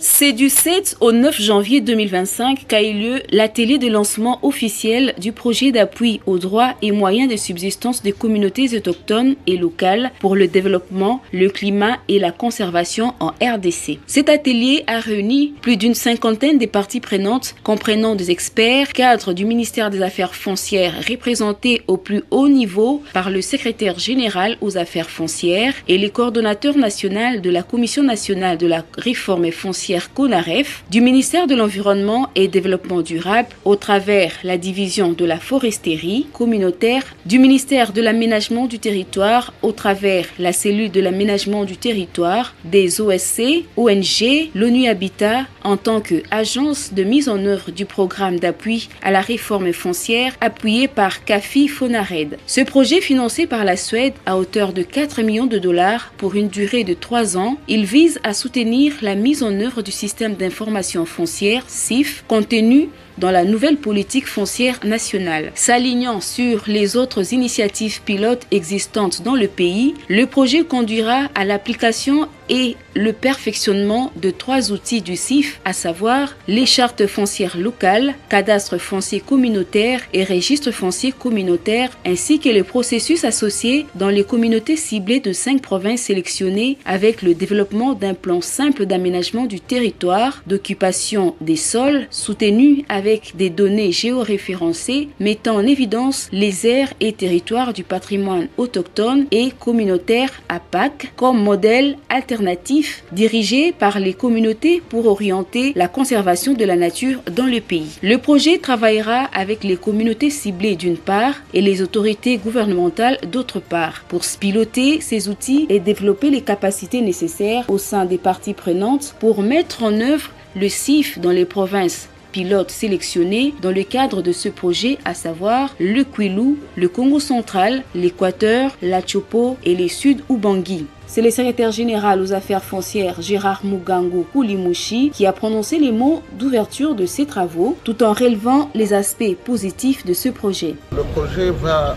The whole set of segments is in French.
C'est du 7 au 9 janvier 2025 qu'a eu lieu l'atelier de lancement officiel du projet d'appui aux droits et moyens de subsistance des communautés autochtones et locales pour le développement, le climat et la conservation en RDC. Cet atelier a réuni plus d'une cinquantaine de parties prenantes comprenant des experts, cadres du ministère des Affaires foncières représentés au plus haut niveau par le secrétaire général aux affaires foncières et les coordonnateurs nationaux de la Commission nationale de la réforme foncière CONAREF, du ministère de l'Environnement et Développement durable au travers la division de la foresterie communautaire, du ministère de l'Aménagement du territoire au travers la cellule de l'aménagement du territoire, des OSC, ONG, l'ONU Habitat en tant qu'agence de mise en œuvre du programme d'appui à la réforme foncière appuyé par CAFI Fonared. Ce projet financé par la Suède à hauteur de 4 millions de dollars pour une durée de 3 ans, il vise à soutenir la mise en œuvre du système d'information foncière SIF contenu dans la nouvelle politique foncière nationale. S'alignant sur les autres initiatives pilotes existantes dans le pays, le projet conduira à l'application et le perfectionnement de 3 outils du SIF, à savoir les chartes foncières locales, cadastre foncier communautaire et registre foncier communautaire, ainsi que les processus associés dans les communautés ciblées de 5 provinces sélectionnées avec le développement d'un plan simple d'aménagement du territoire, d'occupation des sols, soutenu avec des données géoréférencées mettant en évidence les aires et territoires du patrimoine autochtone et communautaire APAC comme modèle alternatif dirigé par les communautés pour orienter la conservation de la nature dans le pays. Le projet travaillera avec les communautés ciblées d'une part et les autorités gouvernementales d'autre part pour piloter ces outils et développer les capacités nécessaires au sein des parties prenantes pour mettre en œuvre le SIF dans les provinces pilotes sélectionnés dans le cadre de ce projet, à savoir le Kwilu, le Congo central, l'Équateur, la Chopo et les Sud-Ubangui. C'est le secrétaire général aux affaires foncières Gérard Mugango Koulimouchi qui a prononcé les mots d'ouverture de ces travaux tout en relevant les aspects positifs de ce projet. Le projet va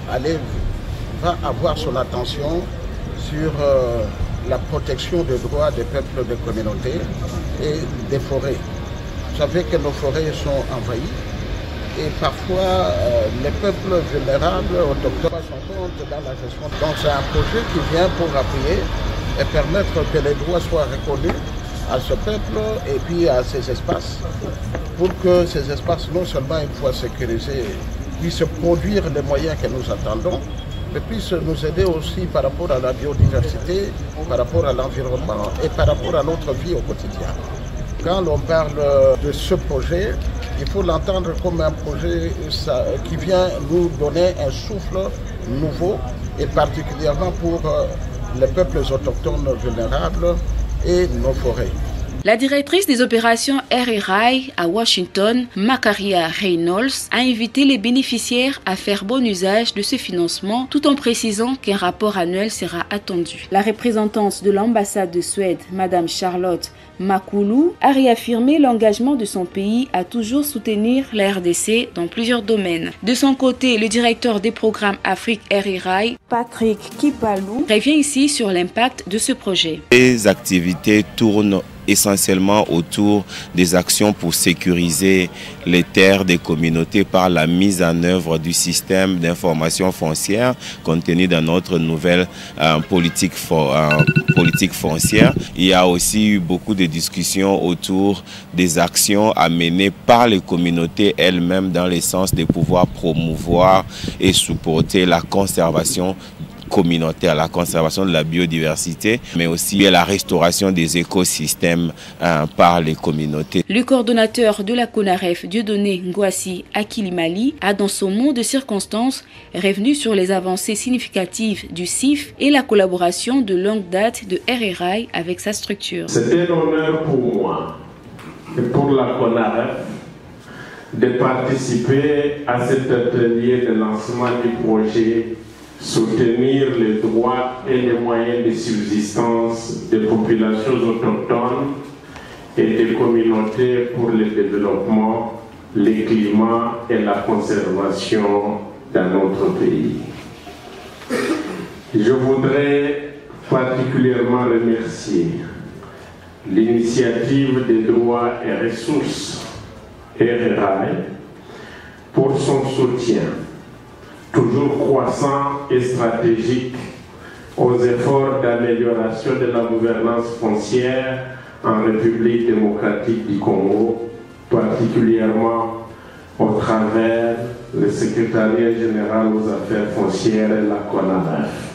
avoir son attention sur la protection des droits des peuples des communautés et des forêts. Vous savez que nos forêts sont envahies et parfois les peuples vulnérables autochtones sont compte dans la gestion. Donc c'est un projet qui vient pour appuyer et permettre que les droits soient reconnus à ce peuple et puis à ces espaces pour que ces espaces non seulement une fois sécurisés puissent produire les moyens que nous attendons, mais puissent nous aider aussi par rapport à la biodiversité, par rapport à l'environnement et par rapport à notre vie au quotidien. Quand on parle de ce projet, il faut l'entendre comme un projet qui vient nous donner un souffle nouveau et particulièrement pour les peuples autochtones vulnérables et nos forêts. La directrice des opérations RRI à Washington, Macaria Reynolds, a invité les bénéficiaires à faire bon usage de ce financement tout en précisant qu'un rapport annuel sera attendu. La représentante de l'ambassade de Suède, Madame Charlotte Makulu, a réaffirmé l'engagement de son pays à toujours soutenir la RDC dans plusieurs domaines. De son côté, le directeur des programmes Afrique RRI, Patrick Kipalou, revient ici sur l'impact de ce projet. Les activités tournent essentiellement autour des actions pour sécuriser les terres des communautés par la mise en œuvre du système d'information foncière contenu dans notre nouvelle politique foncière. Il y a aussi eu beaucoup de discussions autour des actions à mener par les communautés elles-mêmes dans le sens de pouvoir promouvoir et supporter la conservation communautaire, la conservation de la biodiversité, mais aussi la restauration des écosystèmes par les communautés. Le coordonnateur de la CONAREF, Dieudonné Ngouassi Akilimali, a dans son mot de circonstance revenu sur les avancées significatives du SIF et la collaboration de longue date de RRI avec sa structure. C'est un honneur pour moi et pour la CONAREF de participer à cet atelier de lancement du projet soutenir les droits et les moyens de subsistance des populations autochtones et des communautés pour le développement, le climat et la conservation dans notre pays. Je voudrais particulièrement remercier l'initiative des droits et ressources RRI pour son soutien toujours croissant et stratégique aux efforts d'amélioration de la gouvernance foncière en République démocratique du Congo, particulièrement au travers le secrétariat général aux affaires foncières et la CONAREF.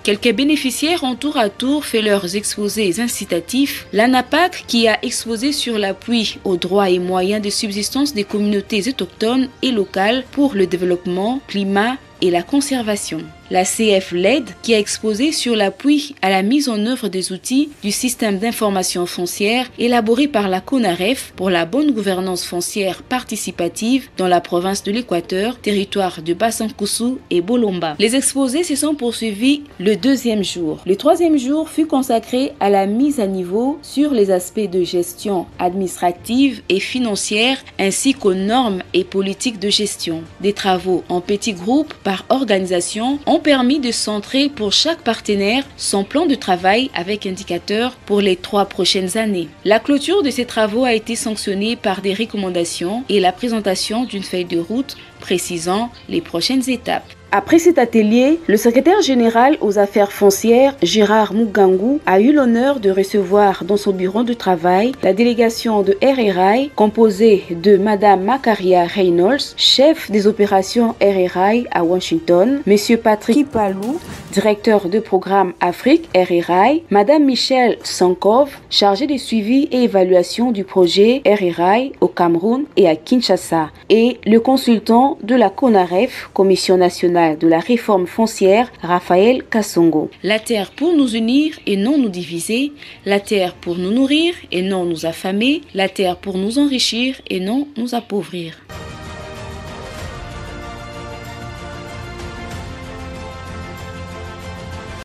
Quelques bénéficiaires ont tour à tour fait leurs exposés incitatifs. L'ANAPAC, qui a exposé sur l'appui aux droits et moyens de subsistance des communautés autochtones et locales pour le développement, climat et la conservation. La CF-LED, qui a exposé sur l'appui à la mise en œuvre des outils du système d'information foncière élaboré par la CONAREF pour la bonne gouvernance foncière participative dans la province de l'Équateur, territoire de Bassankousou et Bolomba. Les exposés se sont poursuivis le deuxième jour. Le troisième jour fut consacré à la mise à niveau sur les aspects de gestion administrative et financière ainsi qu'aux normes et politiques de gestion. Des travaux en petits groupes par organisation ont permis de centrer pour chaque partenaire son plan de travail avec indicateurs pour les 3 prochaines années. La clôture de ces travaux a été sanctionnée par des recommandations et la présentation d'une feuille de route précisant les prochaines étapes. Après cet atelier, le secrétaire général aux affaires foncières, Gérard Mugangu, a eu l'honneur de recevoir dans son bureau de travail la délégation de RRI composée de Madame Macaria Reynolds, chef des opérations RRI à Washington, Monsieur Patrick Kipalou, directeur de programme Afrique RRI, Madame Michelle Sankov, chargée des suivis et évaluation du projet RRI au Cameroun et à Kinshasa, et le consultant de la CONAREF, Commission nationale de la réforme foncière, Raphaël Kassongo. La terre pour nous unir et non nous diviser, la terre pour nous nourrir et non nous affamer, la terre pour nous enrichir et non nous appauvrir.